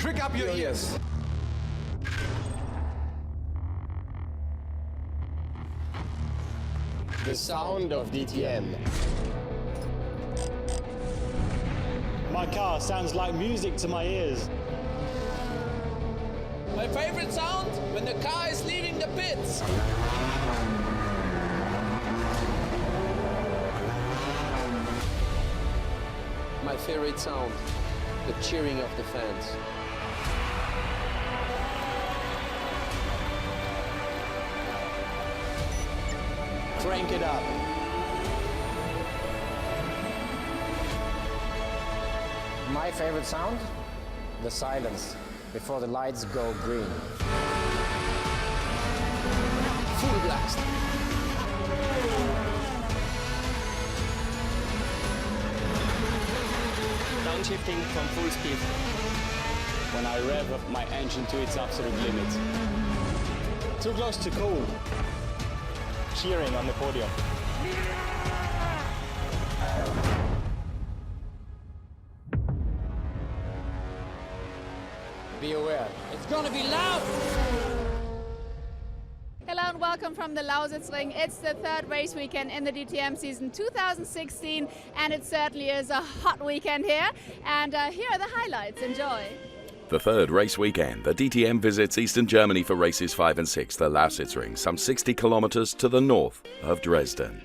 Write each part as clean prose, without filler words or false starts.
Prick up your ears. The sound of DTM. My car sounds like music to my ears. My favorite sound when the car is leaving the pits. My favorite sound, the cheering of the fans. Crank it up. My favorite sound? The silence before the lights go green. Full blast. Downshifting from full speed. When I rev up my engine to its absolute limit. Too close to cool. Cheering on the podium. Be aware. It's gonna be loud. Hello and welcome from the Lausitzring. It's the third race weekend in the DTM season 2016 and it certainly is a hot weekend here. And here are the highlights. Enjoy. The third race weekend, the DTM visits Eastern Germany for races 5 and 6, the Lausitzring, some 60 kilometers to the north of Dresden.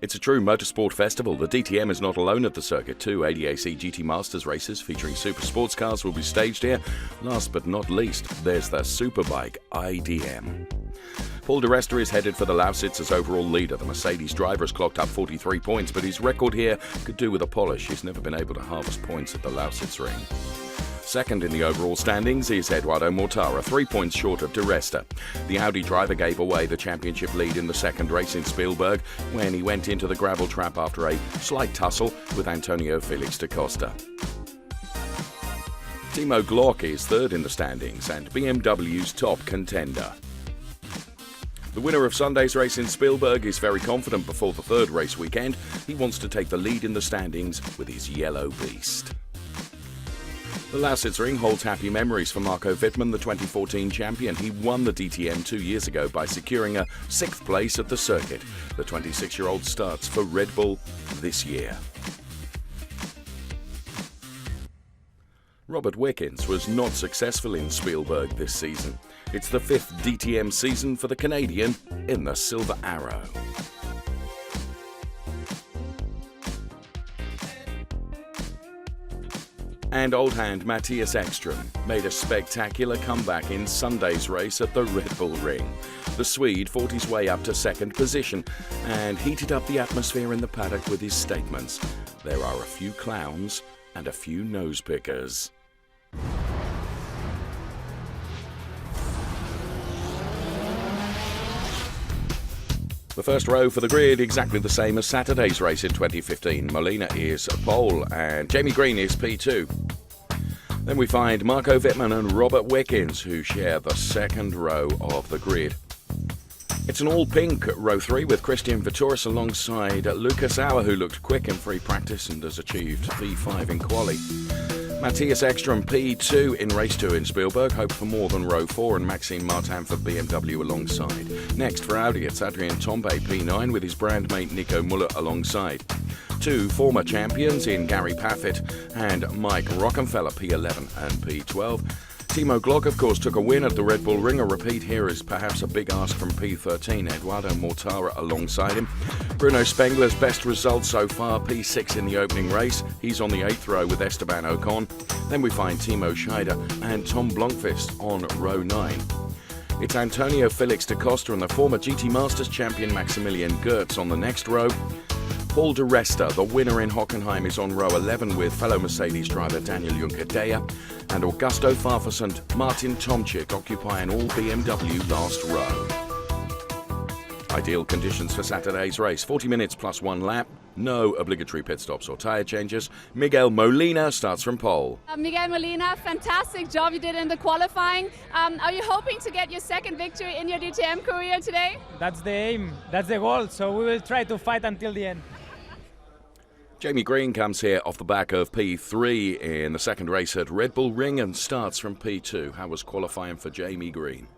It's a true motorsport festival. The DTM is not alone at the circuit. 2 ADAC GT Masters races featuring super sports cars will be staged here. Last but not least, there's the Superbike IDM. Paul di Resta is headed for the Lausitz as overall leader. The Mercedes driver has clocked up 43 points, but his record here could do with a polish. He's never been able to harvest points at the Lausitzring. Second in the overall standings is Eduardo Mortara, 3 points short of di Resta. The Audi driver gave away the championship lead in the second race in Spielberg when he went into the gravel trap after a slight tussle with Antonio Felix da Costa. Timo Glock is third in the standings and BMW's top contender. The winner of Sunday's race in Spielberg is very confident before the third race weekend. He wants to take the lead in the standings with his yellow beast. The Lausitzring holds happy memories for Marco Wittmann, the 2014 champion. He won the DTM 2 years ago by securing a 6th place at the circuit. The 26-year-old starts for Red Bull this year. Robert Wickens was not successful in Spielberg this season. It's the 5th DTM season for the Canadian in the Silver Arrow. And old hand Matthias Ekström made a spectacular comeback in Sunday's race at the Red Bull Ring. The Swede fought his way up to second position and heated up the atmosphere in the paddock with his statements. There are a few clowns and a few nose pickers. The first row for the grid, exactly the same as Saturday's race in 2015. Molina is pole and Jamie Green is P2. Then we find Marco Wittmann and Robert Wickens, who share the second row of the grid. It's an all-pink row 3 with Christian Vitouris alongside Lucas Auer, who looked quick in free practice and has achieved P5 in quali. Matthias Ekström P2 in race 2 in Spielberg, hope for more than row 4, and Maxime Martin for BMW alongside. Next for Audi, it's Adrien Tombe P9 with his brand mate Nico Muller alongside. 2 former champions in Gary Paffett and Mike Rockenfeller P11 and P12. Timo Glock, of course, took a win at the Red Bull Ring. A repeat here is perhaps a big ask from P13. Eduardo Mortara alongside him. Bruno Spengler's best result so far, P6 in the opening race. He's on the 8th row with Esteban Ocon. Then we find Timo Scheider and Tom Blomqvist on row 9. It's Antonio Felix da Costa and the former GT Masters champion Maximilian Goertz on the next row. Paul di Resta, the winner in Hockenheim, is on row 11 with fellow Mercedes driver Daniel Juncadella, and Augusto Farfus and Martin Tomczyk occupying all BMW last row. Ideal conditions for Saturday's race, 40 minutes plus 1 lap, no obligatory pit stops or tyre changes. Miguel Molina starts from pole. Miguel Molina, fantastic job you did in the qualifying. Are you hoping to get your second victory in your DTM career today? That's the aim, that's the goal, so we will try to fight until the end. Jamie Green comes here off the back of P3 in the second race at Red Bull Ring and starts from P2. How was qualifying for Jamie Green?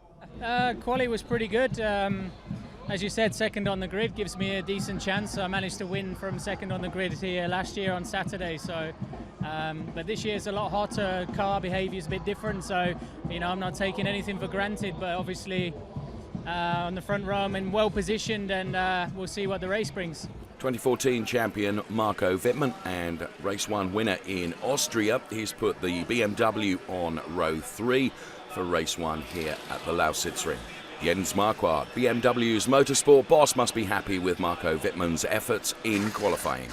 Quali was pretty good. As you said, second on the grid gives me a decent chance. I managed to win from second on the grid here last year on Saturday. So, but this year it's a lot hotter. Car behaviour is a bit different. So, I'm not taking anything for granted. But obviously, on the front row, I'm well positioned, and we'll see what the race brings. 2014 champion Marco Wittmann and race 1 winner in Austria. He's put the BMW on row 3 for race 1 here at the Lausitzring. Jens Marquardt, BMW's motorsport boss, must be happy with Marco Wittmann's efforts in qualifying.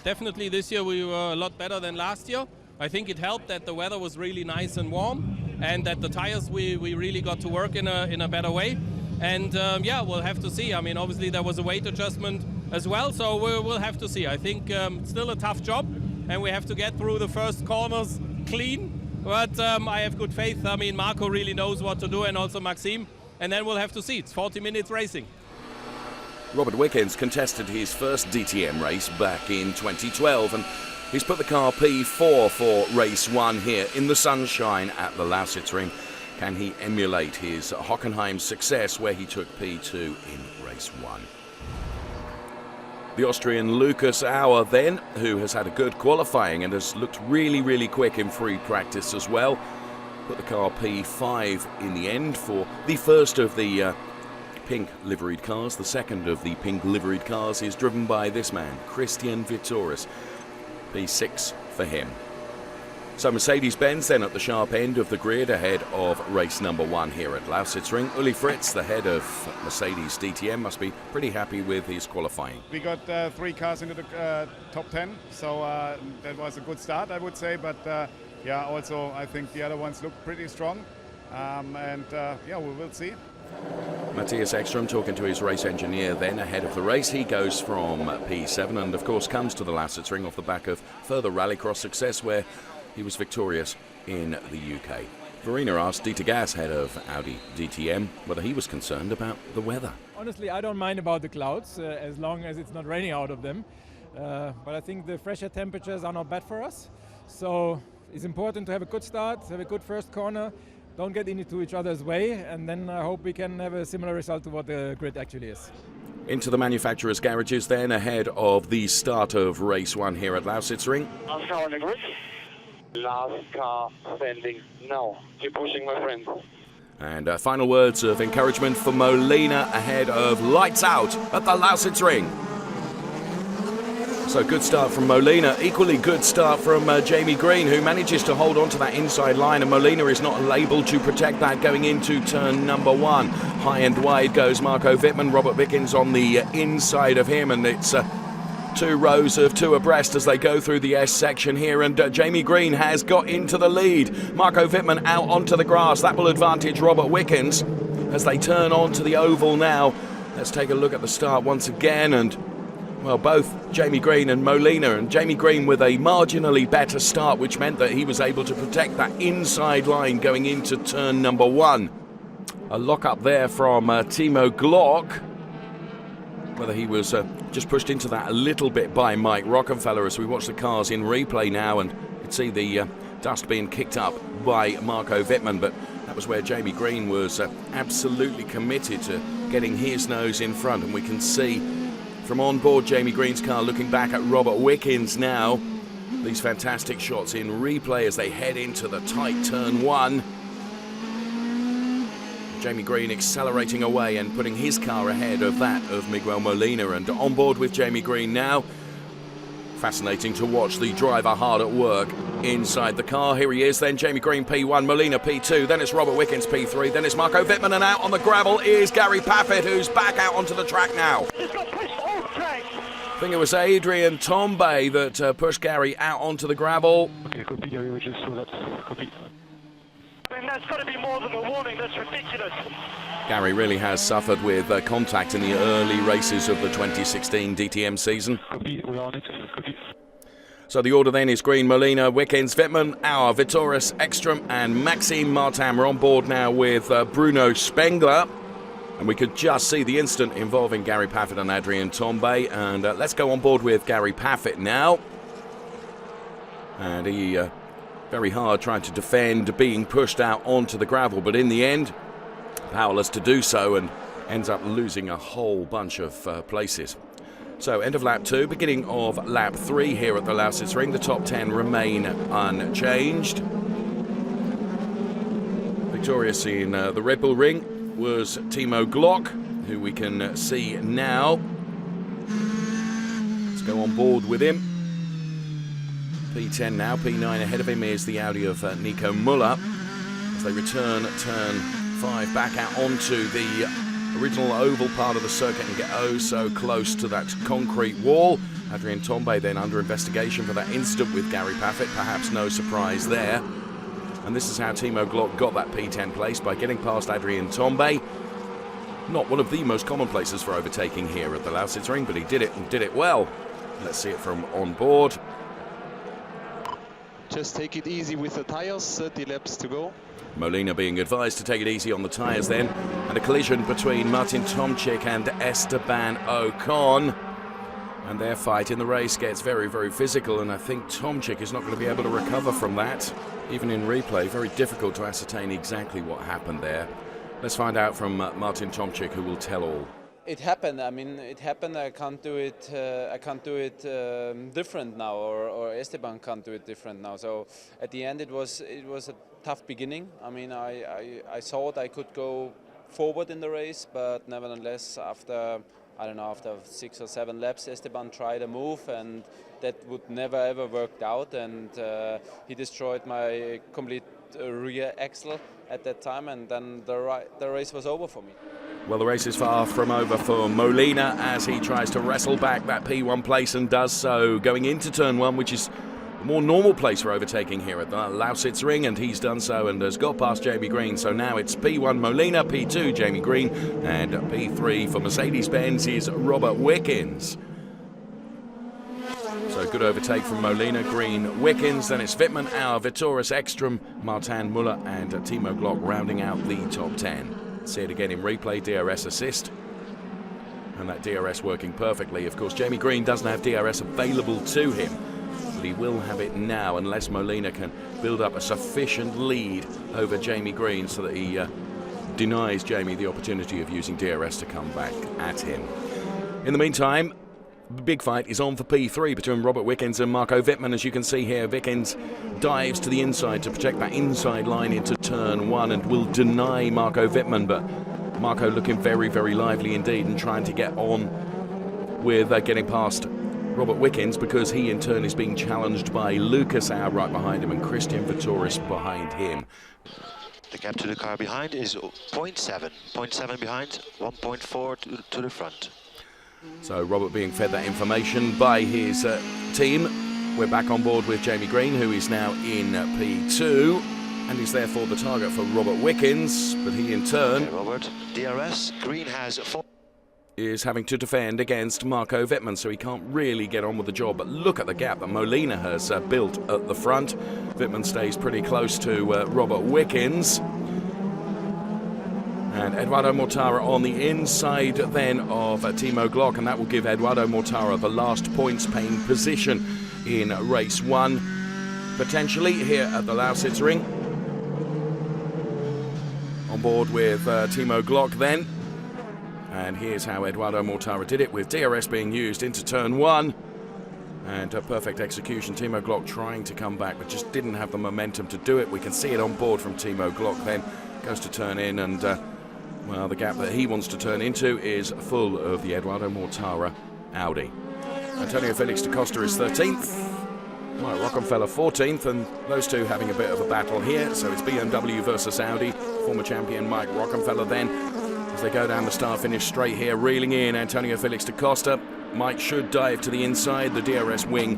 Definitely this year we were a lot better than last year. I think it helped that the weather was really nice and warm, and that the tires we really got to work in a better way. And yeah, we'll have to see. I mean, obviously there was a weight adjustment as well, so we'll have to see. I think it's still a tough job, and we have to get through the first corners clean. But I have good faith. I mean, Marco really knows what to do, and also Maxime. And then we'll have to see. It's 40 minutes racing. Robert Wickens contested his first DTM race back in 2012, and he's put the car P4 for race 1 here in the sunshine at the Lausitzring. Can he emulate his Hockenheim success where he took P2 in race 1? The Austrian Lucas Auer then, who has had a good qualifying and has looked really quick in free practice as well, put the car P5 in the end for the first of the pink liveried cars. The second of the pink liveried cars is driven by this man, Christian Vitoris. P6 for him. So Mercedes-Benz then at the sharp end of the grid ahead of race number 1 here at Lausitzring. Uli Fritz, the head of Mercedes DTM, must be pretty happy with his qualifying. We got 3 cars into the top 10, so that was a good start, I would say. But yeah, also I think the other ones look pretty strong, and yeah, we will see. Matthias Ekstrom talking to his race engineer then ahead of the race. He goes from P7 and of course comes to the Lausitzring off the back of further rallycross success where he was victorious in the UK. Verena asked Dieter Gas, head of Audi DTM, whether he was concerned about the weather. Honestly, I don't mind about the clouds as long as it's not raining out of them. But I think the fresher temperatures are not bad for us. So it's important to have a good start, have a good first corner, don't get into each other's way, and then I hope we can have a similar result to what the grid actually is. Into the manufacturers' garages then ahead of the start of race 1 here at Lausitzring. Last car on the grid. Last car standing now. Keep pushing, my friend. And final words of encouragement for Molina ahead of lights out at the Lausitzring. So good start from Molina, equally good start from Jamie Green, who manages to hold on to that inside line, and Molina is not able to protect that going into turn number 1. High and wide goes Marco Wittmann, Robert Wickens on the inside of him, and it's 2 rows of 2 abreast as they go through the S section here, and Jamie Green has got into the lead. Marco Wittmann out onto the grass. That will advantage Robert Wickens as they turn onto the oval now. Let's take a look at the start once again, and well, both Jamie Green and Molina, and Jamie Green with a marginally better start, which meant that he was able to protect that inside line going into turn number 1. A lock up there from Timo Glock. Whether he was just pushed into that a little bit by Mike Rockenfeller as we watch the cars in replay now, and you can see the dust being kicked up by Marco Wittmann, but that was where Jamie Green was absolutely committed to getting his nose in front, and we can see from on board Jamie Green's car looking back at Robert Wickens now. These fantastic shots in replay as they head into the tight turn 1. Jamie Green accelerating away and putting his car ahead of that of Miguel Molina, and on board with Jamie Green now. Fascinating to watch the driver hard at work inside the car. Here he is then, Jamie Green P1, Molina P2, then it's Robert Wickens P3, then it's Marco Wittmann, and out on the gravel is Gary Paffett, who's back out onto the track now. He's got pushed off track. I think it was Adrian Tombe that pushed Gary out onto the gravel. Okay, copy, Gary, we just saw that. Copy. I mean, that's got to be more than a warning, that's ridiculous. Gary really has suffered with contact in the early races of the 2016 DTM season. Copy, we're on it. Copy. So the order then is Green, Molina, Wickens, Wittmann, Auer, Vitoris, Ekstrom and Maxime Martin. We're on board now with Bruno Spengler. And we could just see the incident involving Gary Paffett and Adrian Tombe. And let's go on board with Gary Paffett now. And he very hard trying to defend being pushed out onto the gravel, but in the end powerless to do so and ends up losing a whole bunch of places. So end of lap 2, beginning of lap 3 here at the Lausitzring. The top 10 remain unchanged. Victorious in the Red Bull Ring was Timo Glock, who we can see now. Let's go on board with him. P10 now, P9 ahead of him is the Audi of Nico Müller as they return turn 5 back out onto the original oval part of the circuit and get oh so close to that concrete wall. Adrien Tombe then under investigation for that incident with Gary Paffett, perhaps no surprise there. And this is how Timo Glock got that P10 place, by getting past Adrien Tombe. Not one of the most common places for overtaking here at the Lausitzring, but he did it and did it well. Let's see it from on board. Just take it easy with the tires, 30 laps to go. Molina being advised to take it easy on the tyres then, and a collision between Martin Tomczyk and Esteban Ocon. And their fight in the race gets very, very physical, and I think Tomczyk is not going to be able to recover from that. Even in replay, very difficult to ascertain exactly what happened there. Let's find out from Martin Tomczyk, who will tell all. It happened. I mean, it happened. I can't do it. Different now, or Esteban can't do it different now. So at the end, it was a tough beginning. I mean, I thought I could go forward in the race, but nevertheless, after 6 or 7 laps, Esteban tried a move, and that would never ever worked out, and he destroyed my complete rear axle at that time, and then the race was over for me. Well, the race is far from over for Molina as he tries to wrestle back that P1 place and does so going into turn 1, which is a more normal place for overtaking here at the Lausitzring, and he's done so and has got past Jamie Green. So now it's P1 Molina, P2 Jamie Green, and P3 for Mercedes-Benz is Robert Wickens. So good overtake from Molina, Green, Wickens. Then it's Wittmann, Auer, Vittoris, Ekstrom, Martin Müller and Timo Glock rounding out the top 10. See it again in replay, DRS assist. And that DRS working perfectly. Of course, Jamie Green doesn't have DRS available to him, but he will have it now unless Molina can build up a sufficient lead over Jamie Green so that he denies Jamie the opportunity of using DRS to come back at him. In the meantime, the big fight is on for P3 between Robert Wickens and Marco Wittmann. As you can see here, Wickens dives to the inside to protect that inside line into turn 1 and will deny Marco Wittmann, but Marco looking very, very lively indeed and trying to get on with getting past Robert Wickens, because he in turn is being challenged by Lucas Auer right behind him and Christian Vittoris behind him. The gap to the car behind is 0.7. 0.7 behind, 1.4 to the front. So Robert being fed that information by his team. We're back on board with Jamie Green, who is now in P2 and is therefore the target for Robert Wickens, but he in turn, okay, Robert, DRS, Green has 4. Is having to defend against Marco Wittmann, so he can't really get on with the job. But look at the gap that Molina has built at the front. Wittmann stays pretty close to Robert Wickens. And Eduardo Mortara on the inside then of Timo Glock, and that will give Eduardo Mortara the last points-paying position in race 1, potentially here at the Lausitzring. On board with Timo Glock then. And here's how Eduardo Mortara did it, with DRS being used into turn 1. And a perfect execution. Timo Glock trying to come back, but just didn't have the momentum to do it. We can see it on board from Timo Glock then. Goes to turn in, and well, the gap that he wants to turn into is full of the Eduardo Mortara Audi. Antonio Felix da Costa is 13th. Mike Rockenfeller 14th, and those two having a bit of a battle here. So it's BMW versus Audi. Former champion Mike Rockenfeller then, as they go down the start-finish straight here, reeling in Antonio Felix da Costa. Mike should dive to the inside. The DRS wing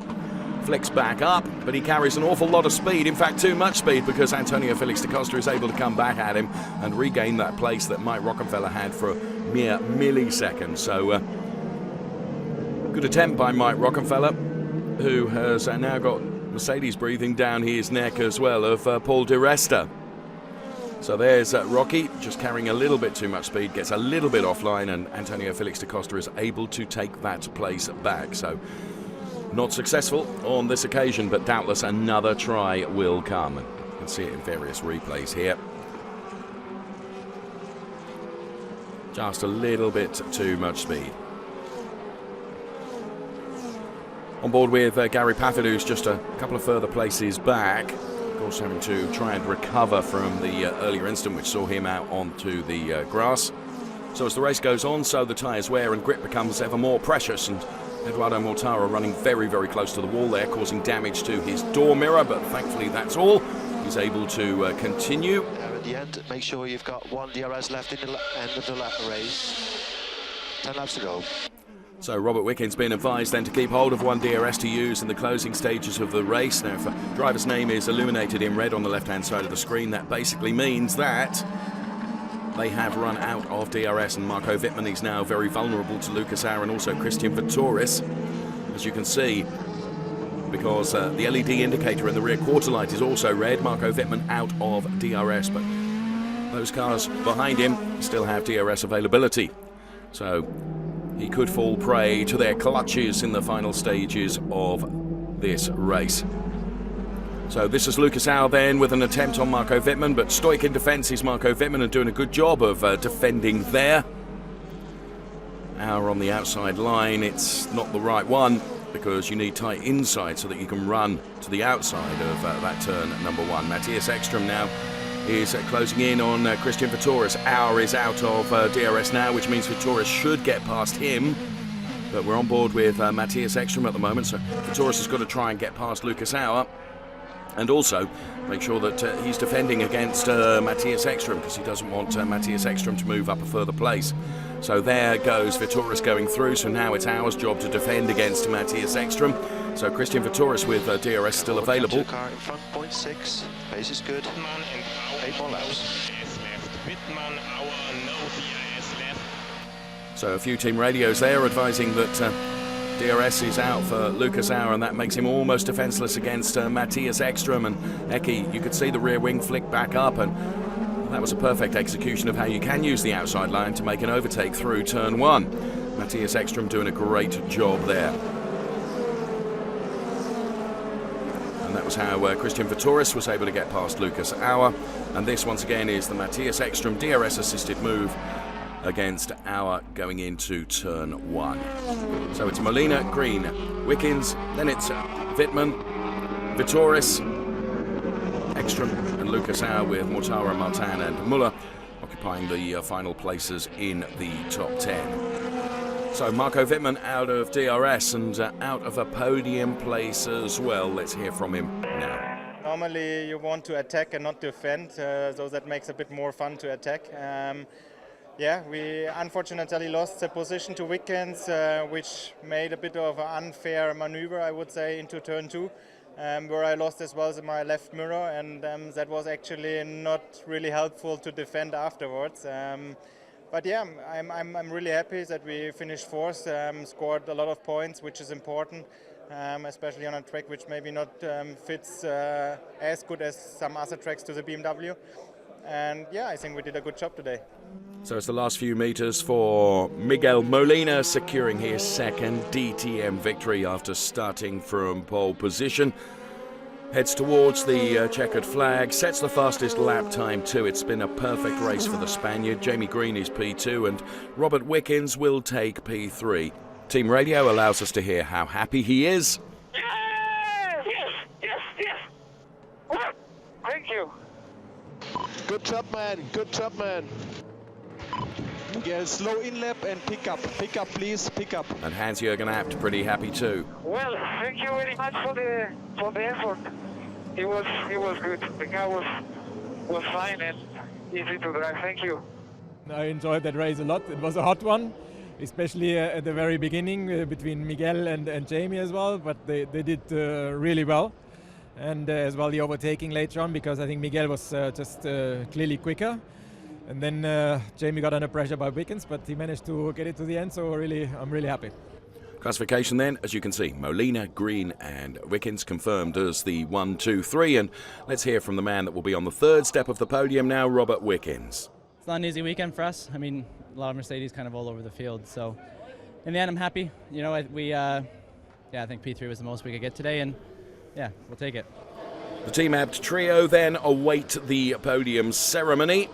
flicks back up, but he carries an awful lot of speed, in fact too much speed, because Antonio Felix da Costa is able to come back at him and regain that place that Mike Rockenfeller had for a mere millisecond. So good attempt by Mike Rockenfeller, who has now got Mercedes breathing down his neck as well, of Paul Di Resta. So there's Rocky just carrying a little bit too much speed, gets a little bit offline, and Antonio Felix da Costa is able to take that place back. So Not successful on this occasion, but doubtless another try will come. You can see it in various replays here. Just a little bit too much speed. On board with Gary Pafford, who's just a couple of further places back. Of course, having to try and recover from the earlier incident which saw him out onto the grass. So as the race goes on, so the tyres wear and grip becomes ever more precious, and Eduardo Mortara running very, very close to the wall there, causing damage to his door mirror, but thankfully that's all. He's able to continue. At the end, make sure you've got one DRS left in the end of the race. 10 laps to go. So Robert Wickens been advised then to keep hold of one DRS to use in the closing stages of the race. Now, if a driver's name is illuminated in red on the left-hand side of the screen, that basically means that they have run out of DRS, and Marco Wittmann is now very vulnerable to Lucas Auer and also Christian Vettoris, as you can see, because the LED indicator in the rear quarter light is also red. Marco Wittmann out of DRS, but those cars behind him still have DRS availability. So he could fall prey to their clutches in the final stages of this race. So this is Lucas Auer then with an attempt on Marco Wittmann, but stoic in defence is Marco Wittmann and doing a good job of defending there. Auer on the outside line, it's not the right one because you need tight inside so that you can run to the outside of that turn number one. Matthias Ekström now is closing in on Christian Vettoris. Auer is out of DRS now, which means Vettoris should get past him. But we're on board with Matthias Ekström at the moment, so Vettoris has got to try and get past Lucas Auer. And also make sure that he's defending against Matthias Ekström, because he doesn't want Matthias Ekström to move up a further place. So there goes Vettoris going through, so now it's Auer's job to defend against Matthias Ekström. So Christian Vettoris with DRS still available. Car in front, 0.6, pace is good, 8 more laps. So a few team radios there advising that DRS is out for Lucas Auer, and that makes him almost defenceless against Matthias Ekström. And Eki, you could see the rear wing flick back up, and that was a perfect execution of how you can use the outside line to make an overtake through turn one. Matthias Ekström doing a great job there. And that was how Christian Vettoris was able to get past Lucas Auer. And this once again is the Matthias Ekström DRS assisted move against Auer going into turn one. So it's Molina, Green, Wickens, then it's Wittmann, Vettoris, Ekström and Lucas Auer, with Mortara, Martin and Muller occupying the final places in the top 10. So Marco Wittmann out of DRS and out of a podium place as well. Let's hear from him now. Normally you want to attack and not defend, so that makes a bit more fun to attack. Yeah, we unfortunately lost the position to Wickens, which made a bit of an unfair maneuver, I would say, into turn two, where I lost as well as my left mirror, and that was actually not really helpful to defend afterwards. But yeah, I'm really happy that we finished fourth, scored a lot of points, which is important, especially on a track which maybe not fits as good as some other tracks to the BMW. And yeah, I think we did a good job today. So it's the last few metres for Miguel Molina, securing his second DTM victory after starting from pole position. Heads towards the checkered flag, sets the fastest lap time too. It's been a perfect race for the Spaniard. Jamie Green is P2 and Robert Wickens will take P3. Team radio allows us to hear how happy he is. Yes. Well, thank you. Good job, man. Good job, man. Yeah, slow in lap and pick up. Pick up, please. Pick up. And Hans-Jürgen Abt pretty happy too. Well, thank you very much for the effort. It was good. The car was fine and easy to drive. Thank you. I enjoyed that race a lot. It was a hot one, especially at the very beginning between Miguel and Jamie as well. But they did really well. And as well the overtaking later on, because I think Miguel was just clearly quicker. And then Jamie got under pressure by Wickens, but he managed to get it to the end, so I'm really happy. Classification then, as you can see, Molina, Green and Wickens confirmed as the 1, 2, 3. And let's hear from the man that will be on the third step of the podium now, Robert Wickens. It's not an easy weekend for us. I mean, a lot of Mercedes kind of all over the field. So in the end, I'm happy. You know, we yeah, I think P3 was the most we could get today, and yeah, we'll take it. The Team Abt trio then await the podium ceremony.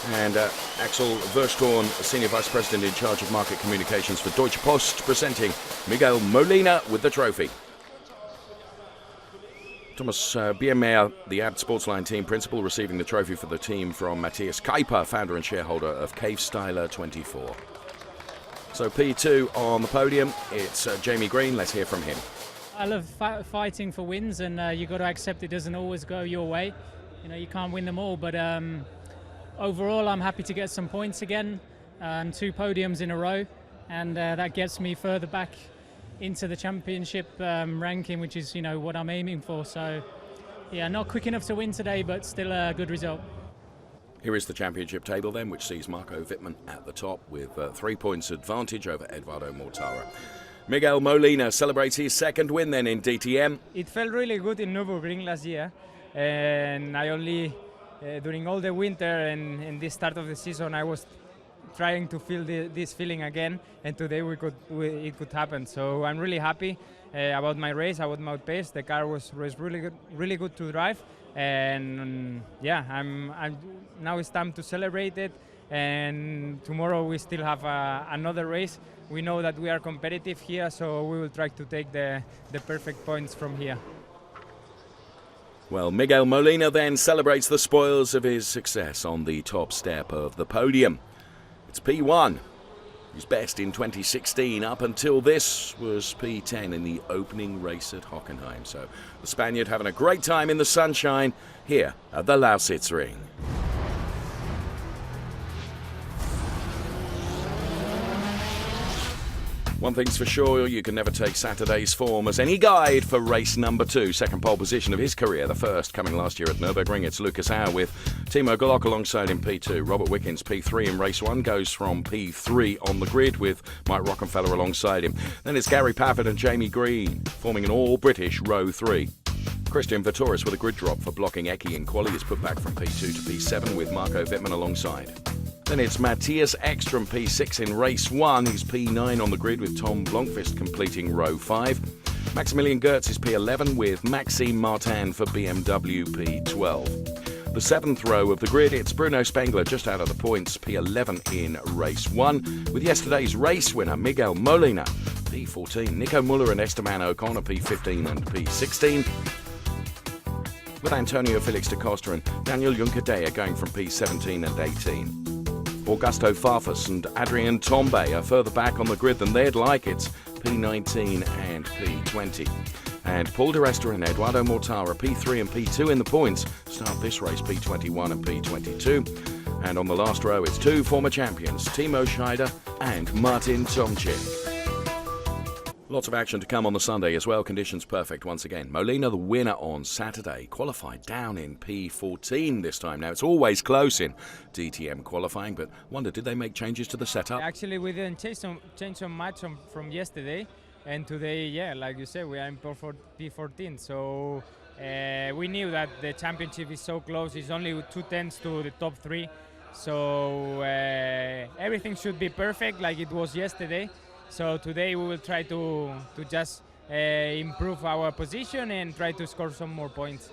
And Axel Verstorn, Senior Vice President in charge of Market Communications for Deutsche Post, presenting Miguel Molina with the trophy. Thomas Biermeier, the Abt Sportsline team principal, receiving the trophy for the team from Matthias Kuiper, founder and shareholder of Cave Styler 24. So P2 on the podium, it's Jamie Green. Let's hear from him. I love fighting for wins, and you've got to accept it doesn't always go your way. You know, you can't win them all, but overall I'm happy to get some points again, 2 podiums in a row, and that gets me further back into the championship ranking, which is, you know, what I'm aiming for. So yeah, not quick enough to win today, but still a good result. Here is the championship table then, which sees Marco Wittmann at the top with 3 points advantage over Eduardo Mortara. Miguel Molina celebrates his second win then in DTM. It felt really good in Nürburgring last year, and I only, during all the winter and this start of the season, I was trying to feel this feeling again, and today it could happen. So I'm really happy about my race, about my pace. The car was really good to drive, and yeah, I'm now it's time to celebrate it. And tomorrow we still have another race. We know that we are competitive here, so we will try to take the perfect points from here. Well, Miguel Molina then celebrates the spoils of his success on the top step of the podium. It's P1. His best in 2016. Up until this was P10 in the opening race at Hockenheim. So the Spaniard having a great time in the sunshine here at the Lausitzring. One thing's for sure, you can never take Saturday's form as any guide for race number 2. Second pole position of his career, the first coming last year at Nürburgring. It's Lucas Howe with Timo Glock alongside him P2. Robert Wickens P3 in race 1 goes from P3 on the grid with Mike Rockenfeller alongside him. Then it's Gary Paffett and Jamie Green forming an all-British row 3. Christian Vittoris with a grid drop for blocking Eki in quali is put back from P2 to P7 with Marco Wittmann alongside. Then it's Matthias Ekstrom P6 in race 1. He's P9 on the grid with Tom Blomqvist completing row 5. Maximilian Goertz is P11 with Maxime Martin for BMW P12. The 7th row of the grid, it's Bruno Spengler just out of the points, P11 in race 1. With yesterday's race winner, Miguel Molina, P14. Nico Muller and Esteban O'Connor, P15 and P16. With Antonio Felix da Costa and Daniel Juncadea going from P17 and 18. Augusto Farfus and Adrian Tombe are further back on the grid than they'd like. It's P19 and P20. And Paul Di Resta and Eduardo Mortara, P3 and P2 in the points, start this race P21 and P22. And on the last row, it's 2 former champions, Timo Scheider and Martin Tomczyk. Lots of action to come on the Sunday as well. Conditions perfect once again. Molina, the winner on Saturday, qualified down in P14 this time. Now, it's always close in DTM qualifying, but wonder, did they make changes to the setup? Actually, we didn't change so much from yesterday. And today, yeah, like you said, we are in P14. So we knew that the championship is so close. It's only 2 tenths to the top 3. So everything should be perfect like it was yesterday. So today we will try to just improve our position and try to score some more points.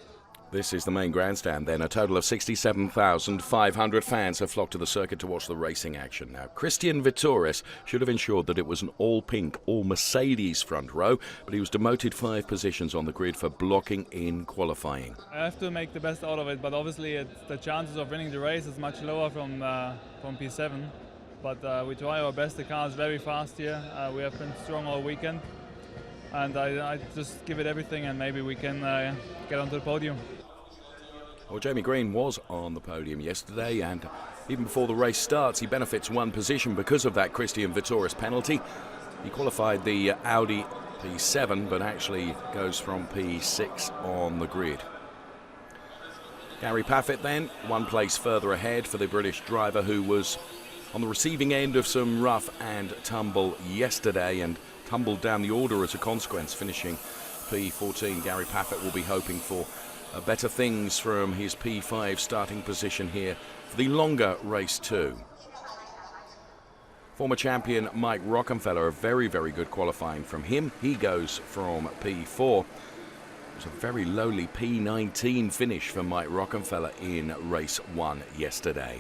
This is the main grandstand then. A total of 67,500 fans have flocked to the circuit to watch the racing action. Now, Christian Vittoris should have ensured that it was an all-pink, all-Mercedes front row, but he was demoted 5 positions on the grid for blocking in qualifying. I have to make the best out of it, but obviously the chances of winning the race is much lower from P7. But we try our best. The car is very fast here. We have been strong all weekend. And I just give it everything, and maybe we can get onto the podium. Well, Jamie Green was on the podium yesterday, and even before the race starts, he benefits 1 position because of that Christian Vittoris penalty. He qualified the Audi P7, but actually goes from P6 on the grid. Gary Paffett then, 1 place further ahead for the British driver who was on the receiving end of some rough and tumble yesterday and tumbled down the order as a consequence, finishing P14. Gary Paffett will be hoping for better things from his P5 starting position here for the longer race 2. Former champion Mike Rockenfeller, a very, very good qualifying from him. He goes from P4. It was a very lowly P19 finish for Mike Rockenfeller in race 1 yesterday.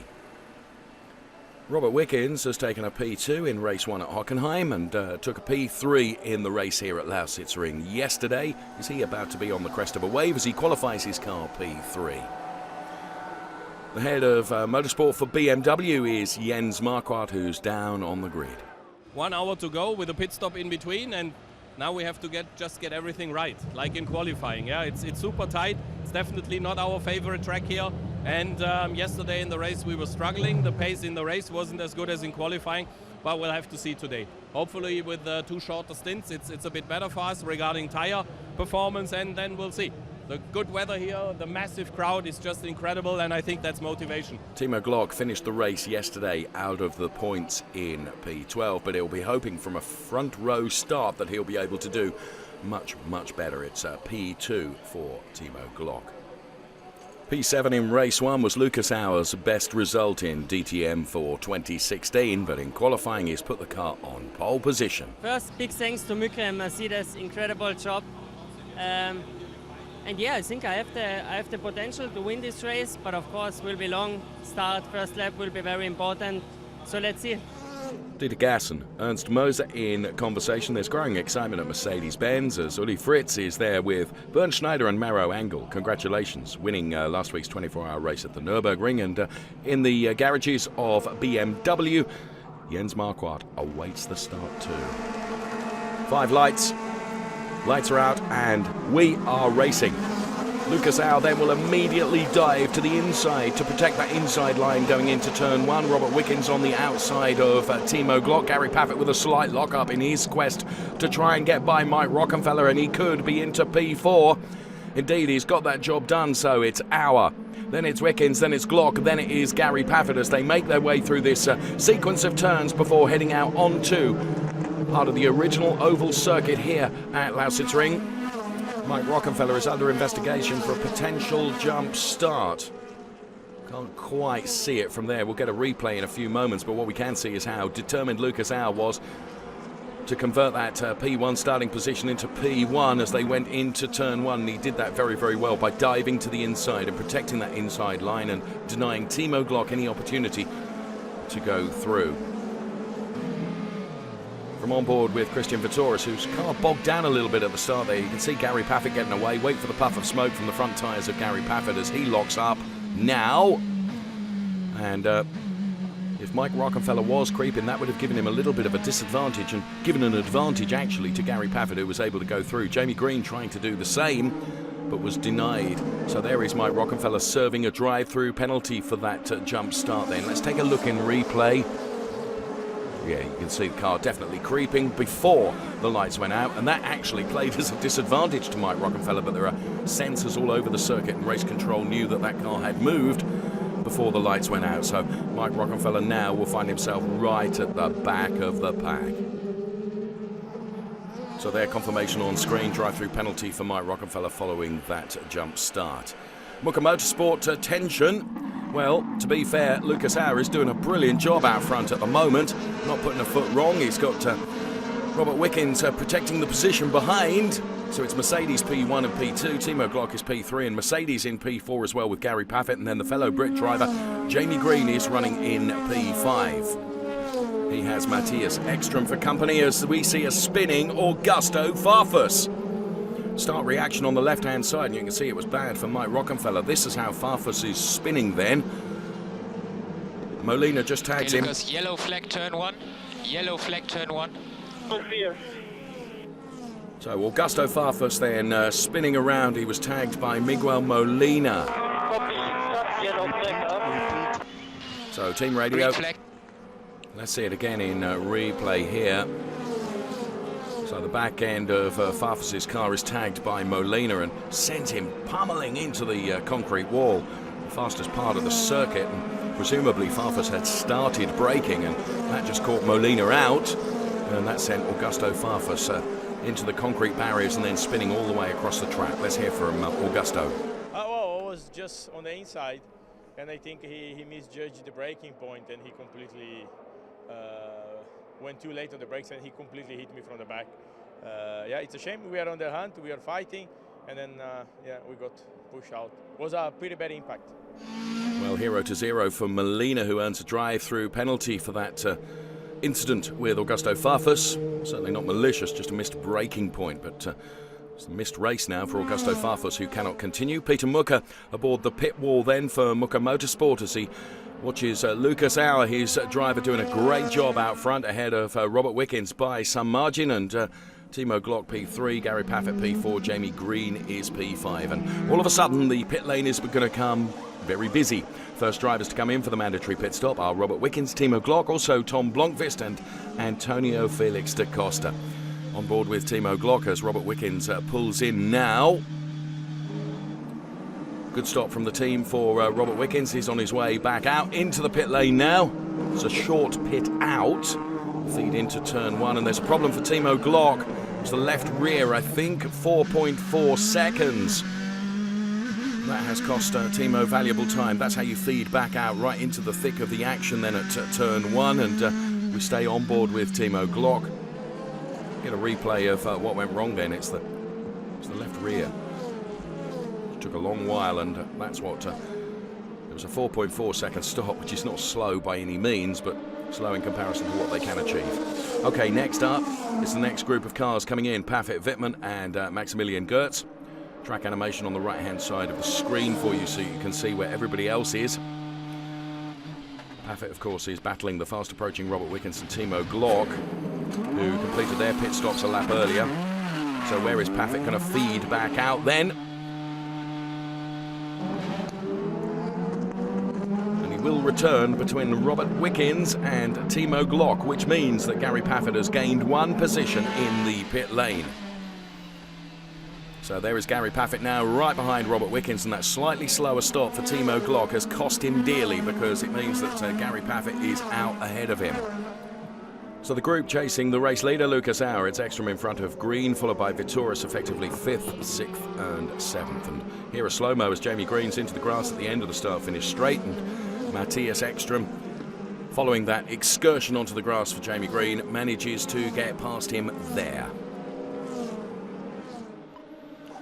Robert Wickens has taken a P2 in race 1 at Hockenheim and took a P3 in the race here at Lausitzring yesterday. Is he about to be on the crest of a wave as he qualifies his car P3? The head of motorsport for BMW is Jens Marquardt, who's down on the grid. 1 hour to go with a pit stop in between, and now we have to just get everything right, like in qualifying. Yeah, it's super tight. It's definitely not our favorite track here. And yesterday in the race we were struggling. The pace in the race wasn't as good as in qualifying, but we'll have to see today. Hopefully with 2 shorter stints, it's a bit better for us regarding tire performance, and then we'll see. The good weather here, the massive crowd is just incredible, and I think that's motivation. Timo Glock finished the race yesterday out of the points in P12, but he'll be hoping from a front row start that he'll be able to do much, much better. It's P2 for Timo Glock. P7 in race 1 was Lucas Auer's best result in DTM for 2016, but in qualifying he's put the car on pole position. First, big thanks to Mücke and Mercedes, incredible job. And yeah, I think I have the potential to win this race, but of course will be long. Start, first lap will be very important. So let's see. Dieter Gassen, Ernst Moser in conversation. There's growing excitement at Mercedes-Benz as Uli Fritz is there with Bernd Schneider and Maro Engel. Congratulations, winning last week's 24-hour race at the Nürburgring. And in the garages of BMW, Jens Marquardt awaits the start too. 5 lights. Lights are out and we are racing. Lucas Auer then will immediately dive to the inside to protect that inside line going into turn 1. Robert Wickens on the outside of Timo Glock. Gary Paffett with a slight lock-up in his quest to try and get by Mike Rockenfeller, and he could be into P4. Indeed, he's got that job done, so it's Auer. Then it's Wickens, then it's Glock, then it is Gary Paffett as they make their way through this sequence of turns before heading out onto part of the original oval circuit here at Lausitzring. Mike Rockenfeller is under investigation for a potential jump start. Can't quite see it from there. We'll get a replay in a few moments, but what we can see is how determined Lucas Auer was to convert that P1 starting position into P1 as they went into turn 1. And he did that very, very well by diving to the inside and protecting that inside line and denying Timo Glock any opportunity to go through. From on board with Christian Vittoris, whose car bogged down a little bit at the start there. You can see Gary Paffett getting away. Wait for the puff of smoke from the front tyres of Gary Paffett as he locks up now. And if Mike Rockenfeller was creeping, that would have given him a little bit of a disadvantage and given an advantage actually to Gary Paffett, who was able to go through. Jamie Green trying to do the same, but was denied. So there is Mike Rockenfeller serving a drive-through penalty for that jump start then. Let's take a look in replay. Yeah, you can see the car definitely creeping before the lights went out, and that actually played as a disadvantage to Mike Rockenfeller, but there are sensors all over the circuit, and race control knew that that car had moved before the lights went out. So Mike Rockenfeller now will find himself right at the back of the pack. So their confirmation on screen, drive-through penalty for Mike Rockenfeller following that jump start. Muka Motorsport tension. Well, to be fair, Lucas Auer is doing a brilliant job out front at the moment, not putting a foot wrong. He's got Robert Wickens protecting the position behind. So it's Mercedes P1 and P2, Timo Glock is P3, and Mercedes in P4 as well with Gary Paffett, and then the fellow Brit driver Jamie Green is running in P5. He has Matthias Ekstrom for company as we see a spinning Augusto Farfus. Start reaction on the left-hand side, and you can see it was bad for Mike Rockenfeller. This is how Farfus is spinning then. Molina just tags him. Lucas, yellow flag turn 1. Yellow flag turn 1. So Augusto Farfus then spinning around. He was tagged by Miguel Molina. So team radio. Let's see it again in replay here. So the back end of Farfus's car is tagged by Molina and sent him pummeling into the concrete wall, the fastest part of the circuit. And presumably Farfus had started braking, and that just caught Molina out, and that sent Augusto Farfus into the concrete barriers and then spinning all the way across the track. Let's hear from Augusto. Well, I was just on the inside, and I think he misjudged the braking point, and he completely went too late on the brakes and he completely hit me from the back. Yeah, it's a shame. We are on the hunt, we are fighting, and then yeah, we got pushed out. It was a pretty bad impact. Well, 0-0 for Molina, who earns a drive-through penalty for that incident with Augusto Farfus. Certainly not malicious, just a missed braking point, but it's a missed race now for Augusto Farfus, who cannot continue. Peter Mucker aboard the pit wall then for Mucker Motorsport as he watches Lucas Auer, his driver, doing a great job out front ahead of Robert Wickens by some margin, and Timo Glock P3, Gary Paffett P4, Jamie Green is P5. And all of a sudden the pit lane is going to come very busy. First drivers to come in for the mandatory pit stop are Robert Wickens, Timo Glock, also Tom Blomqvist and Antonio Felix da Costa. On board with Timo Glock as Robert Wickens pulls in now. Good stop from the team for Robert Wickens. He's on his way back out into the pit lane now. It's a short pit out. Feed into turn one, and there's a problem for Timo Glock. It's the left rear, I think, 4.4 seconds. That has cost Timo valuable time. That's how you feed back out right into the thick of the action then at turn one, and we stay on board with Timo Glock. Get a replay of what went wrong then. It's the left rear. It took a long while, and that's what... it was a 4.4 second stop, which is not slow by any means, but slow in comparison to what they can achieve. Okay, next up is the next group of cars coming in. Paffett Wittmann and Maximilian Goertz. Track animation on the right-hand side of the screen for you so you can see where everybody else is. Paffett, of course, is battling the fast-approaching Robert Wickens and Timo Glock, who completed their pit stops a lap earlier. So where is Paffett going to feed back out then? And he will return between Robert Wickens and Timo Glock, which means that Gary Paffett has gained one position in the pit lane. So there is Gary Paffett now right behind Robert Wickens, and that slightly slower stop for Timo Glock has cost him dearly because it means that Gary Paffett is out ahead of him. So the group chasing the race leader, Lucas Auer, it's Ekstrom in front of Green, followed by Vitoris effectively 5th, 6th and 7th. And here a slow-mo as Jamie Green's into the grass at the end of the start-finish straight, and Matthias Ekstrom, following that excursion onto the grass for Jamie Green, manages to get past him there.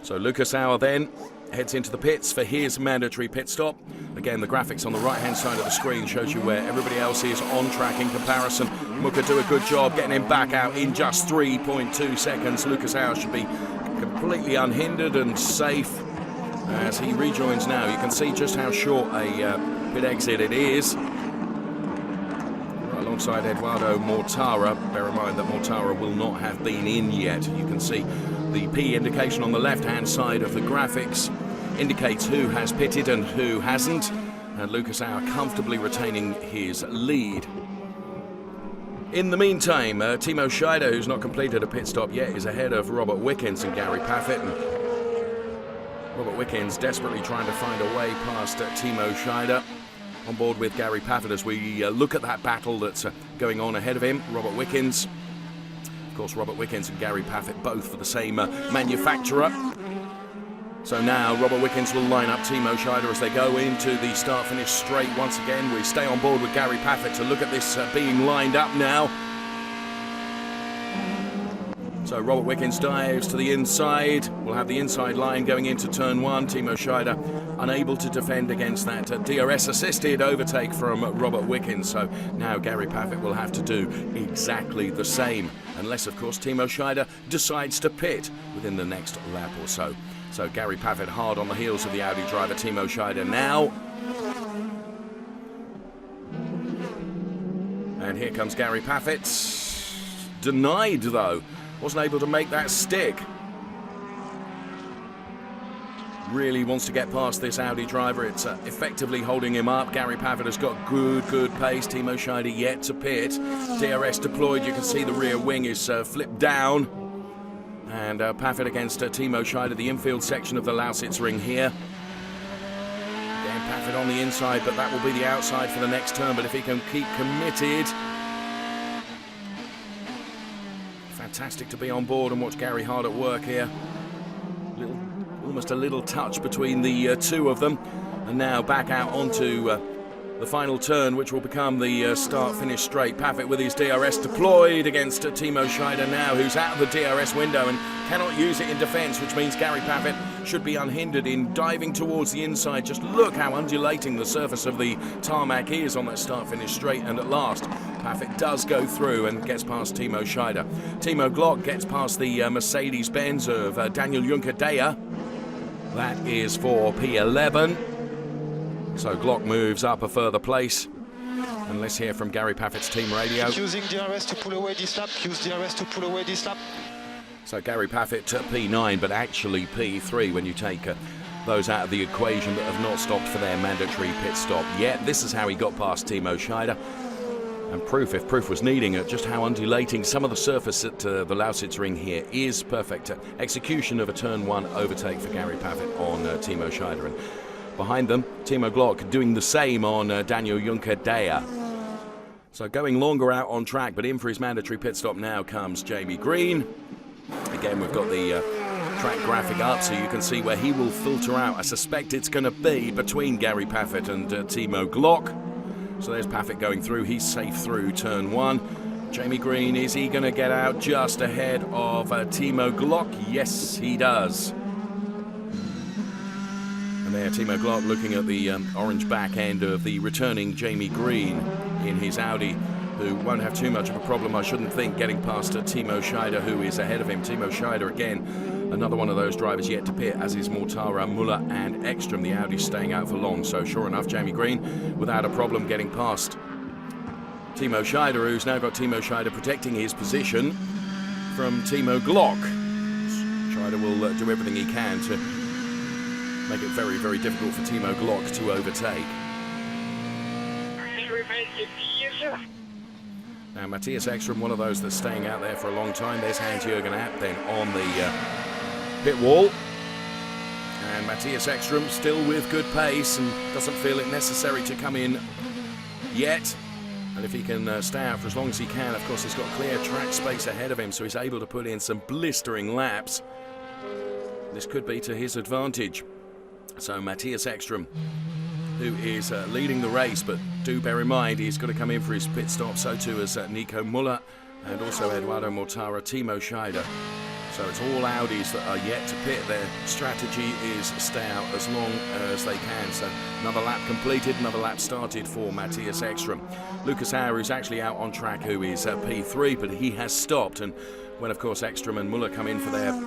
So Lucas Auer then heads into the pits for his mandatory pit stop. Again, the graphics on the right-hand side of the screen shows you where everybody else is on track in comparison. Mucker do a good job getting him back out in just 3.2 seconds. Lucas Auer should be completely unhindered and safe as he rejoins now. You can see just how short a pit exit it is. Right alongside Eduardo Mortara. Bear in mind that Mortara will not have been in yet. You can see the P indication on the left-hand side of the graphics indicates who has pitted and who hasn't, and Lucas Auer comfortably retaining his lead. In the meantime, Timo Scheider, who's not completed a pit stop yet, is ahead of Robert Wickens and Gary Paffett. And Robert Wickens desperately trying to find a way past Timo Scheider. On board with Gary Paffett as we look at that battle that's going on ahead of him. Robert Wickens. Of course, Robert Wickens and Gary Paffett both for the same manufacturer. So now Robert Wickens will line up Timo Scheider as they go into the start-finish straight once again. We stay on board with Gary Paffett to look at this being lined up now. So Robert Wickens dives to the inside. We'll have the inside line going into turn one. Timo Scheider unable to defend against that DRS-assisted overtake from Robert Wickens. So now Gary Paffett will have to do exactly the same. Unless, of course, Timo Scheider decides to pit within the next lap or so. So Gary Paffett hard on the heels of the Audi driver Timo Scheider now. And here comes Gary Paffett. Denied, though. Wasn't able to make that stick. Really wants to get past this Audi driver. It's effectively holding him up. Gary Paffett has got good pace. Timo Scheider yet to pit. DRS deployed. You can see the rear wing is flipped down. And Paffett against Timo Scheider, the infield section of the Lausitzring here. Again, Paffett on the inside, but that will be the outside for the next turn. But if he can keep committed... Fantastic to be on board and watch Gary hard at work here. Almost a little touch between the two of them. And now back out onto the final turn, which will become the start-finish straight. Paffett with his DRS deployed against Timo Scheider now, who's out of the DRS window and cannot use it in defence, which means Gary Paffett should be unhindered in diving towards the inside. Just look how undulating the surface of the tarmac is on that start-finish straight, and at last Paffett does go through and gets past Timo Scheider. Timo Glock gets past the Mercedes-Benz of Daniel Juncker-Deyer. That is for P11. So Glock moves up a further place. And let's hear from Gary Paffett's team radio. Using DRS to pull away this lap. Use DRS to pull away this lap. So Gary Paffett P9, but actually P3 when you take those out of the equation that have not stopped for their mandatory pit stop yet. This is how he got past Timo Scheider. And proof, if proof was needing, just how undulating some of the surface at the Lausitzring here is. Perfect execution of a turn 1 overtake for Gary Paffett on Timo Scheider. And behind them, Timo Glock doing the same on Daniel Juncker-Deyer. So going longer out on track, but in for his mandatory pit stop now comes Jamie Green. Again, we've got the track graphic up so you can see where he will filter out. I suspect it's going to be between Gary Paffett and Timo Glock. So there's Paffett going through. He's safe through turn 1. Jamie Green, is he going to get out just ahead of Timo Glock? Yes, he does. And there, Timo Glock looking at the orange back end of the returning Jamie Green in his Audi, who won't have too much of a problem, I shouldn't think, getting past Timo Scheider, who is ahead of him. Timo Scheider, again, another one of those drivers yet to pit, as is Mortara, Muller and Ekstrom. The Audi's staying out for long, so sure enough, Jamie Green without a problem getting past Timo Scheider, who's now got Timo Scheider protecting his position from Timo Glock. Scheider will do everything he can to make it very, very difficult for Timo Glock to overtake. Now Matthias Ekstrom, one of those that's staying out there for a long time. There's Hans-Jürgen Abt then on the pit wall. And Matthias Ekstrom still with good pace and doesn't feel it necessary to come in yet. And if he can stay out for as long as he can, of course he's got clear track space ahead of him, so he's able to put in some blistering laps. This could be to his advantage. So Matthias Ekstrom, who is leading the race, but do bear in mind he's got to come in for his pit stop, so too as Nico Muller and also Eduardo Mortara, Timo Scheider. So it's all Audis that are yet to pit. Their strategy is stay out as long as they can. So another lap completed, another lap started for Matthias Ekstrom. Lucas Auer, who's actually out on track, who is P3, but he has stopped. And when, of course, Ekstrom and Muller come in for their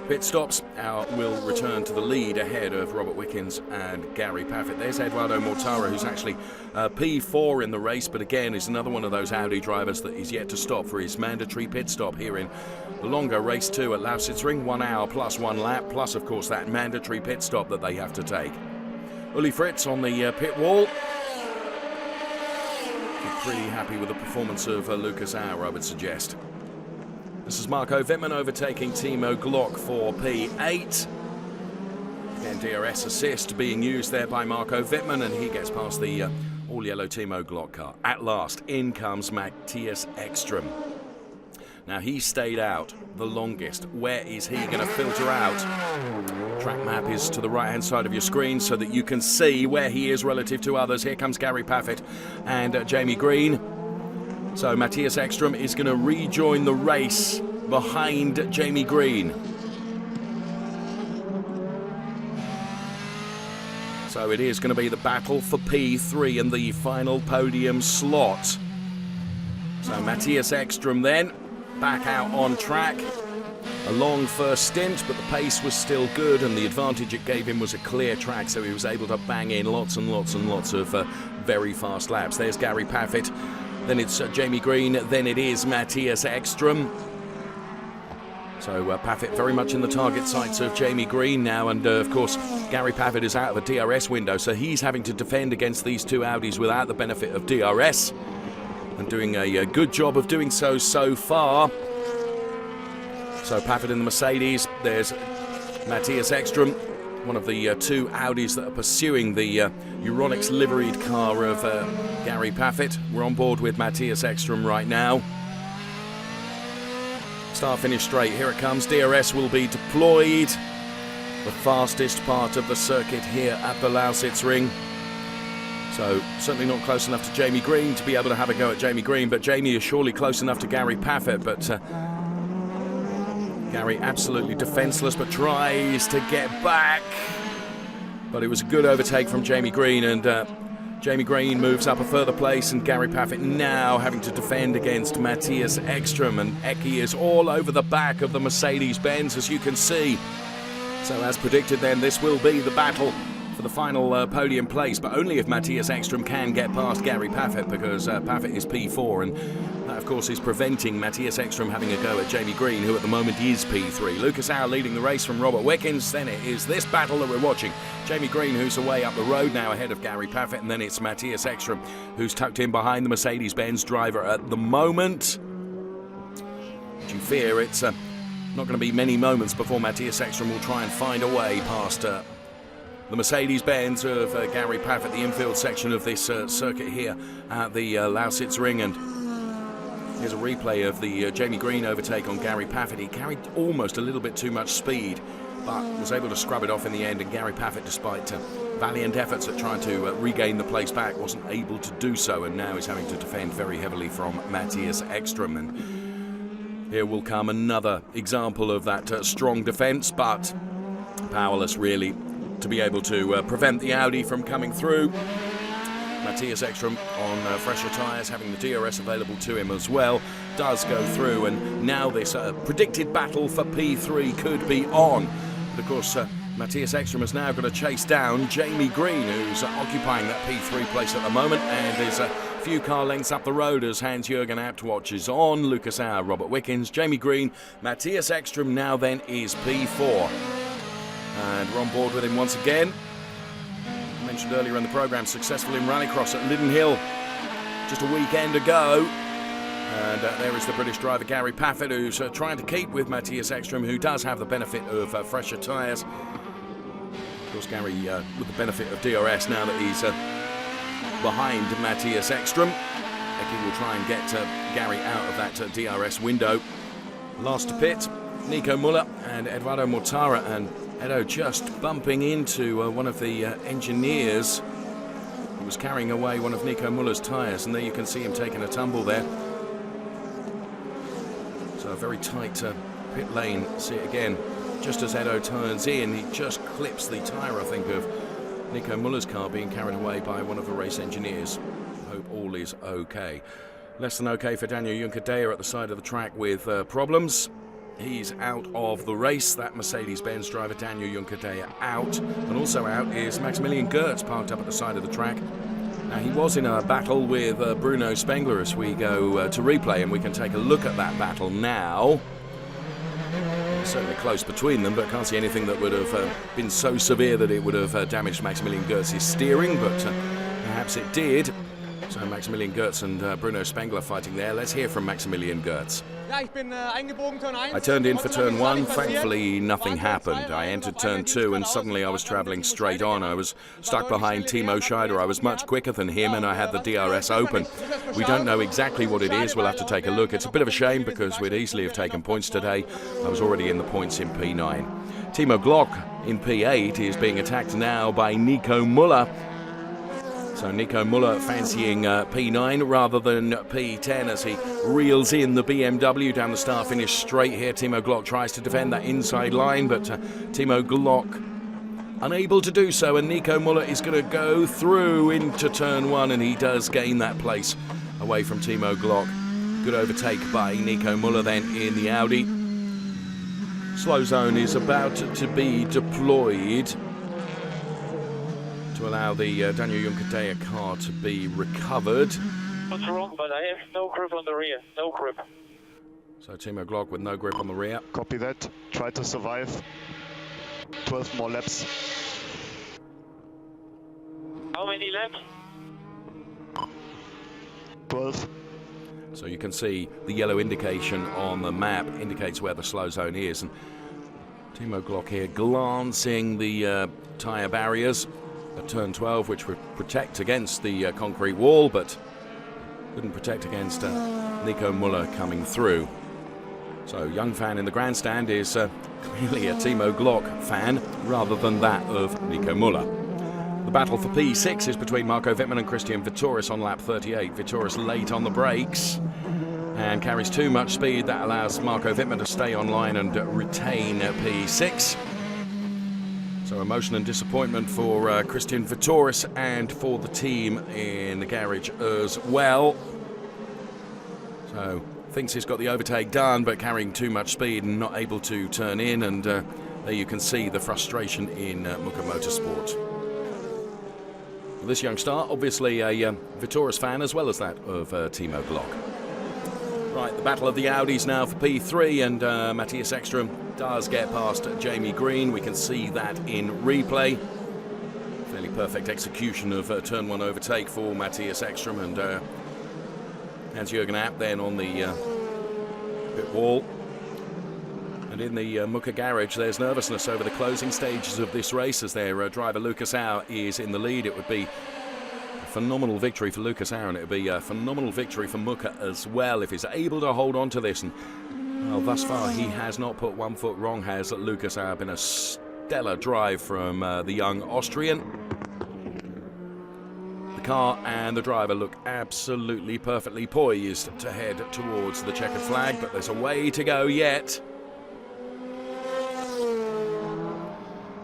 pit stops, Auer will return to the lead ahead of Robert Wickens and Gary Paffett. There's Eduardo Mortara, who's actually P4 in the race, but again is another one of those Audi drivers that is yet to stop for his mandatory pit stop here in the longer race 2 at Lausitzring. 1 hour plus 1 lap, plus of course that mandatory pit stop that they have to take. Uli Fritz on the pit wall. Pretty happy with the performance of Lucas Auer, I would suggest. This is Marco Wittmann overtaking Timo Glock for P8. Again, DRS assist being used there by Marco Wittmann, and he gets past the all-yellow Timo Glock car. At last, in comes Matthias Ekstrom. Now, he stayed out the longest. Where is he going to filter out? Track map is to the right-hand side of your screen so that you can see where he is relative to others. Here comes Gary Paffett and Jamie Green. So Matthias Ekstrom is going to rejoin the race behind Jamie Green. So it is going to be the battle for P3 and the final podium slot. So Matthias Ekstrom then back out on track. A long first stint, but the pace was still good, and the advantage it gave him was a clear track, so he was able to bang in lots and lots and lots of very fast laps. There's Gary Paffett. Then it's Jamie Green, then it is Matthias Ekstrom. So Paffett very much in the target sights of Jamie Green now, and of course Gary Paffett is out of the DRS window, so he's having to defend against these two Audis without the benefit of DRS, and doing a good job of doing so far. So Paffett in the Mercedes, there's Matthias Ekstrom, one of the two Audis that are pursuing the Euronics liveried car of Gary Paffett. We're on board with Matthias Ekstrom right now. Start finish straight, here it comes. DRS will be deployed. The fastest part of the circuit here at the Lausitzring. So certainly not close enough to Jamie Green to be able to have a go at Jamie Green, but Jamie is surely close enough to Gary Paffett. But Gary absolutely defenceless, but tries to get back. But it was a good overtake from Jamie Green, and Jamie Green moves up a further place, and Gary Paffett now having to defend against Matthias Ekström, and Eki is all over the back of the Mercedes-Benz, as you can see. So as predicted then, this will be the battle for the final podium place, but only if Matthias Ekström can get past Gary Paffett, because Paffett is P4, and that of course is preventing Matthias Ekström having a go at Jamie Green, who at the moment is P3. Lucas Howe leading the race from Robert Wickens. Then it is this battle that we're watching. Jamie Green, who's away up the road now ahead of Gary Paffett, and then it's Matthias Ekström, who's tucked in behind the Mercedes-Benz driver at the moment. Do you fear it's not going to be many moments before Matthias Ekström will try and find a way past the Mercedes-Benz of Gary Paffett, the infield section of this circuit here at the Lausitzring. And here's a replay of the Jamie Green overtake on Gary Paffett. He carried almost a little bit too much speed, but was able to scrub it off in the end. And Gary Paffett, despite valiant efforts at trying to regain the place back, wasn't able to do so, and now is having to defend very heavily from Matthias Ekström. And here will come another example of that strong defence, but powerless really to be able to prevent the Audi from coming through. Matthias Ekström on fresher tyres, having the DRS available to him as well, does go through, and now this predicted battle for P3 could be on. But of course, Matthias Ekström has now got to chase down Jamie Green, who's occupying that P3 place at the moment, and is a few car lengths up the road as Hans-Jürgen Abtwatch is on. Lucas Howe, Robert Wickens, Jamie Green, Matthias Ekström now then is P4. And we're on board with him once again. I mentioned earlier in the programme, successful in Rallycross at Linden Hill just a weekend ago. And there is the British driver Gary Paffett, who's trying to keep with Matthias Ekström, who does have the benefit of fresher tyres. Of course, Gary with the benefit of DRS now that he's behind Matthias Ekström. Eki will try and get Gary out of that DRS window. Last to pit, Nico Müller and Eduardo Mortara, and Edo just bumping into one of the engineers who was carrying away one of Nico Müller's tyres, and there you can see him taking a tumble there. So a very tight pit lane. See it again. Just as Edo turns in, he just clips the tyre, I think, of Nico Müller's car being carried away by one of the race engineers. Hope all is okay. Less than okay for Daniel Juncadella at the side of the track with problems. He's out of the race. That Mercedes-Benz driver, Daniel Juncadella, out. And also out is Maximilian Goertz, parked up at the side of the track. Now, he was in a battle with Bruno Spengler as we go to replay, and we can take a look at that battle now. It's certainly close between them, but can't see anything that would have been so severe that it would have damaged Maximilian Goertz's steering, but perhaps it did. So Maximilian Goertz and Bruno Spengler fighting there. Let's hear from Maximilian Goertz. I turned in for turn 1, thankfully nothing happened. I entered turn 2 and suddenly I was travelling straight on. I was stuck behind Timo Scheider. I was much quicker than him and I had the DRS open. We don't know exactly what it is, we'll have to take a look. It's a bit of a shame because we'd easily have taken points today. I was already in the points in P9. Timo Glock in P8 is being attacked now by Nico Müller. So Nico Müller fancying P9 rather than P10 as he reels in the BMW down the start-finish straight here. Timo Glock tries to defend that inside line, but Timo Glock unable to do so, and Nico Müller is going to go through into turn 1, and he does gain that place away from Timo Glock. Good overtake by Nico Müller then in the Audi. Slow zone is about to be deployed to allow the Daniel Juncadella car to be recovered. What's wrong, but I have no grip on the rear, no grip. So Timo Glock with no grip on the rear. Copy that. Try to survive. 12 more laps. How many laps? 12. So you can see the yellow indication on the map indicates where the slow zone is. And Timo Glock here glancing the tyre barriers at turn 12, which would protect against the concrete wall, but couldn't protect against Nico Müller coming through. So young fan in the grandstand is clearly a Timo Glock fan rather than that of Nico Müller. The battle for P6 is between Marco Wittmann and Christian Vitouris on lap 38. Vitouris late on the brakes and carries too much speed. That allows Marco Wittmann to stay online and retain P6. So emotion and disappointment for Christian Vitouris and for the team in the garage as well. So thinks he's got the overtake done, but carrying too much speed and not able to turn in. And there you can see the frustration in Muka Motorsport. This young star, obviously a Vitouris fan as well as that of Timo Glock. Right, the battle of the Audis now for P3, and Matthias Ekström does get past Jamie Green. We can see that in replay. Fairly perfect execution of turn 1 overtake for Matthias Ekström, and Hans-Jürgen Abt then on the pit wall. And in the Muka garage, there's nervousness over the closing stages of this race as their driver Lucas Auer is in the lead. It would be a phenomenal victory for Lucas Auer, and it would be a phenomenal victory for Muka as well if he's able to hold on to this. And well, thus far he has not put one foot wrong, has Lucas Auer. Been a stellar drive from the young Austrian. The car and the driver look absolutely perfectly poised to head towards the checkered flag, but there's a way to go yet.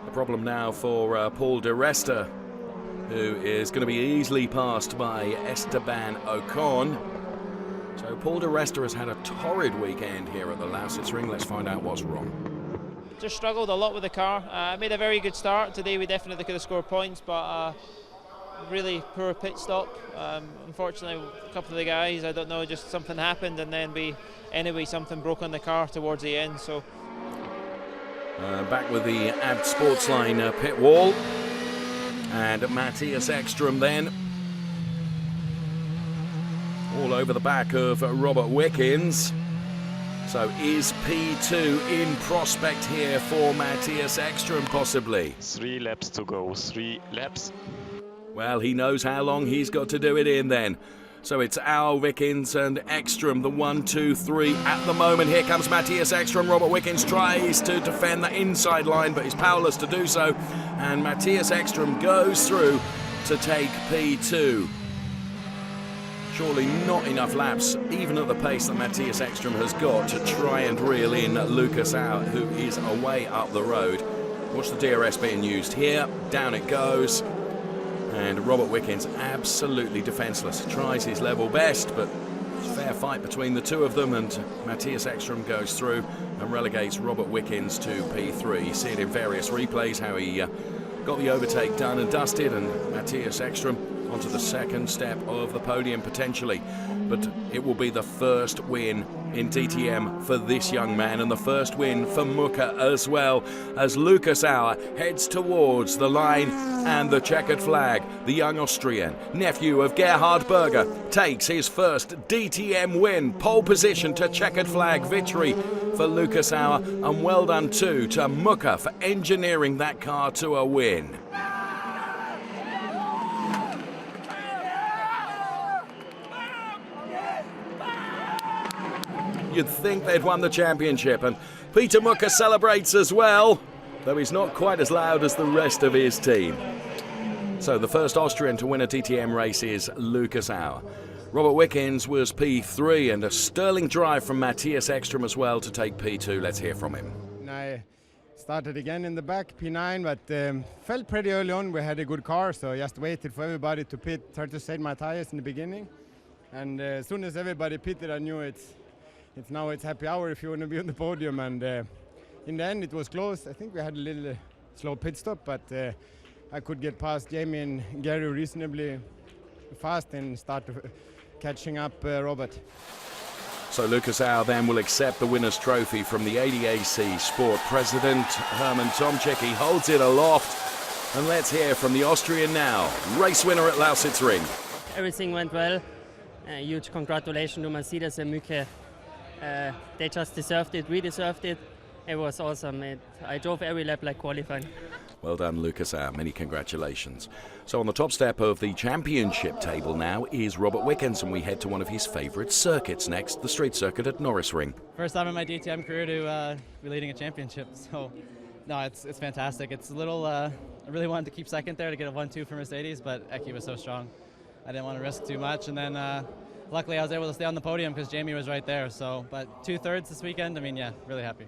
The problem now for Paul de Resta, who is going to be easily passed by Esteban Ocon. So Paul de Resta has had a torrid weekend here at the Lausitzring. Let's find out what's wrong. Just struggled a lot with the car. Made a very good start today. We definitely could have scored points, but really poor pit stop. Unfortunately, a couple of the guys, I don't know, just something happened, and then something broke on the car towards the end. So back with the Abt Sportsline pit wall, and Matthias Ekström then all over the back of Robert Wickens. So is P2 in prospect here for Matthias Ekström possibly? 3 laps to go, 3 laps. Well, he knows how long he's got to do it in then. So it's Auer, Wickens and Ekström, the 1, 2, 3 at the moment. Here comes Matthias Ekström. Robert Wickens tries to defend the inside line, but is powerless to do so. And Matthias Ekström goes through to take P2. Surely not enough laps, even at the pace that Matthias Ekström has got, to try and reel in Lucas Auer, who is away up the road. Watch the DRS being used here. Down it goes. And Robert Wickens absolutely defenceless. Tries his level best, but it's a fair fight between the two of them, and Matthias Ekström goes through and relegates Robert Wickens to P3. You see it in various replays how he got the overtake done and dusted, and Matthias Ekström onto the second step of the podium potentially. But it will be the first win in DTM for this young man, and the first win for Muka as well, as Lucas Auer heads towards the line and the checkered flag. The young Austrian, nephew of Gerhard Berger, takes his first DTM win. Pole position to checkered flag victory for Lucas Auer, and well done too to Muka for engineering that car to a win. You'd think they'd won the championship, and Peter Muka celebrates as well, though he's not quite as loud as the rest of his team. So the first Austrian to win a DTM race is Lucas Auer. Robert Wickens was P3, and a sterling drive from Matthias Ekström as well to take P2. Let's hear from him. I started again in the back, P9, but felt pretty early on. We had a good car, so just waited for everybody to pit, tried to save my tires in the beginning. And as soon as everybody pitted, I knew it's happy hour if you want to be on the podium. And in the end, it was close. I think we had a little slow pit stop, but I could get past Jamie and Gary reasonably fast and start catching up Robert. So Lucas Auer then will accept the winner's trophy from the ADAC Sport President, Herman Tomczyk. He holds it aloft, and let's hear from the Austrian now, race winner at Lausitzring. Everything went well. Huge congratulations to Mercedes and Muke. They just deserved it, we deserved it. It was awesome. I drove every lap like qualifying. Well done, Lucas Auer. Many congratulations. So on the top step of the championship table now is Robert Wickens, and we head to one of his favourite circuits next, the street circuit at Lausitzring. First time in my DTM career to be leading a championship, so no, it's fantastic. It's a little I really wanted to keep second there to get a 1-2 for Mercedes, but Eki was so strong. I didn't want to risk too much, and then luckily I was able to stay on the podium because Jamie was right there. So, but 2/3 this weekend, I mean, yeah, really happy.